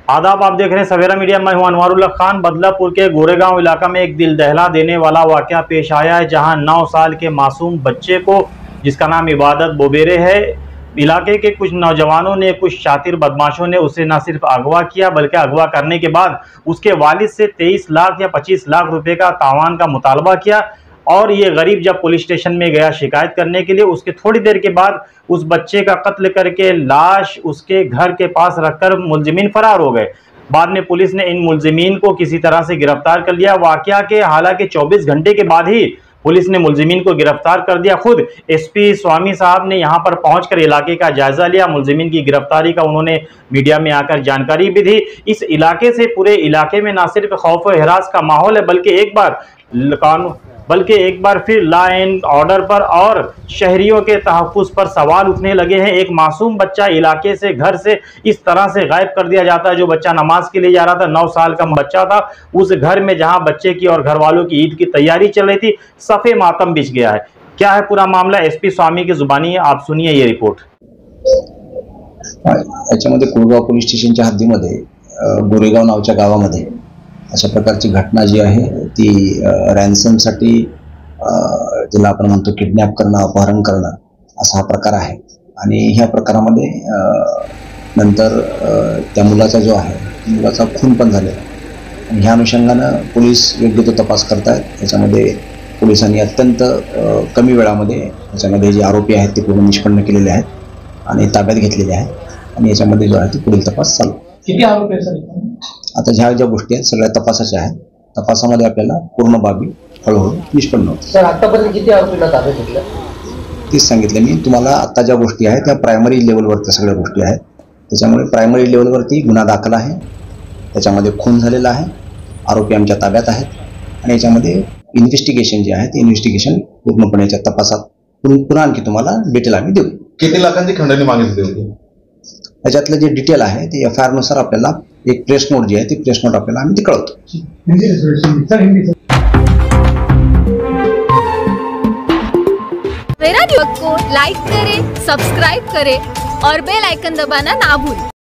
आदाब, आप देख रहे हैं सवेरा मीडिया। मैं हूं अनवारुल्लाह खान। बदलापुर के गोरेगांव इलाका में एक दिल दहला देने वाला वाकया पेश आया है, जहां 9 साल के मासूम बच्चे को, जिसका नाम इबादत बोबेरे है, इलाके के कुछ नौजवानों ने, कुछ शातिर बदमाशों ने उसे न सिर्फ अगवा किया, बल्कि अगवा करने के बाद उसके वालिद से 23 लाख या 25 लाख रुपए का तावान का मुतालबा किया। और ये गरीब जब पुलिस स्टेशन में गया शिकायत करने के लिए, उसके थोड़ी देर के बाद उस बच्चे का कत्ल करके लाश उसके घर के पास रखकर मुलजिमीन फरार हो गए। बाद में पुलिस ने इन मुलजिमीन को किसी तरह से गिरफ्तार कर लिया। वाकया के हालांकि 24 घंटे के बाद ही पुलिस ने मुलजिमीन को गिरफ्तार कर दिया। खुद एसपी स्वामी साहब ने यहां पर पहुंचकर इलाके का जायजा लिया। मुलजिमीन की गिरफ्तारी का उन्होंने मीडिया में आकर जानकारी भी दी। इस इलाके से पूरे इलाके में न सिर्फ खौफ व हिरास का माहौल है, बल्कि एक बार फिर लॉ एंड ऑर्डर पर और शहरियों के तहफ्फुज़ पर सवाल उठने लगे हैं। एक मासूम बच्चा इलाके से, घर से इस तरह से गायब कर दिया जाता है। जो बच्चा नमाज के लिए जा रहा था, 9 साल का बच्चा था, उस घर में जहां बच्चे की और घर वालों की ईद की तैयारी चल रही थी, सफ़े मातम बिछ गया है। क्या है पूरा मामला, एसपी स्वामी की जुबानी है, आप सुनिए ये रिपोर्ट। याच्यामध्ये कुळगाव पोलीस स्टेशनच्या हद्दीमध्ये गोरेगाव नावाच्या गावामध्ये अशा प्रकारची घटना जी आहे ती रॅन्समसाठी, ज्याला आपण म्हणतो किडनॅप करणं, अपहरण करणं, असा हा प्रकार आहे। आणि ह्या प्रकारामध्ये नंतर त्या मुलाचा जो आहे, मुलाचा खून पण झालेला आहे। आणि ह्या अनुषंगानं पोलीस योग्य तो तपास करतायत। याच्यामध्ये पोलिसांनी अत्यंत कमी वेळामध्ये याच्यामध्ये जे आरोपी आहेत ते पूर्ण निष्पन्न केलेले आहेत आणि ताब्यात घेतलेले आहेत। आणि याच्यामध्ये जो आहे ते पुढील तपास चालू। किती आरोपी आहेत सर? आता ज्या गोष्टी आहेत सगळ्या तपासाच्या आहेत। तपासामध्ये आपल्याला पूर्ण बाबी हळूहळू निष्पन्न होतात। सर, आतापर्यंत किती आरोपींना ताब्यात घेतलं? तेच सांगितलं मी तुम्हाला। आता ज्या गोष्टी आहेत त्या प्रायमरी लेवलवरच्या सगळ्या गोष्टी आहेत। त्याच्यामुळे प्रायमरी लेवलवरती गुन्हा दाखल आहे, त्याच्यामध्ये खून झालेला आहे, आरोपी आमच्या ताब्यात आहेत। आणि याच्यामध्ये इन्व्हेस्टिगेशन जे आहे ते इन्व्हेस्टिगेशन पूर्णपणे याच्या तपासात पुन्हा आणखी तुम्हाला डिटेल आम्ही देऊ। किती लाखांची खंडणी मागितली होती? त्याच्यातलं जे डिटेल आहे ते FIR नुसार आपल्याला एक प्रेस नोट जी आहे ती प्रेस नोट आपल्याला आम्ही कळवतो। सवेरा न्यूज़ को लाइक करें, सब्सक्राइब करें और बेल आइकन दबाना ना भूलें।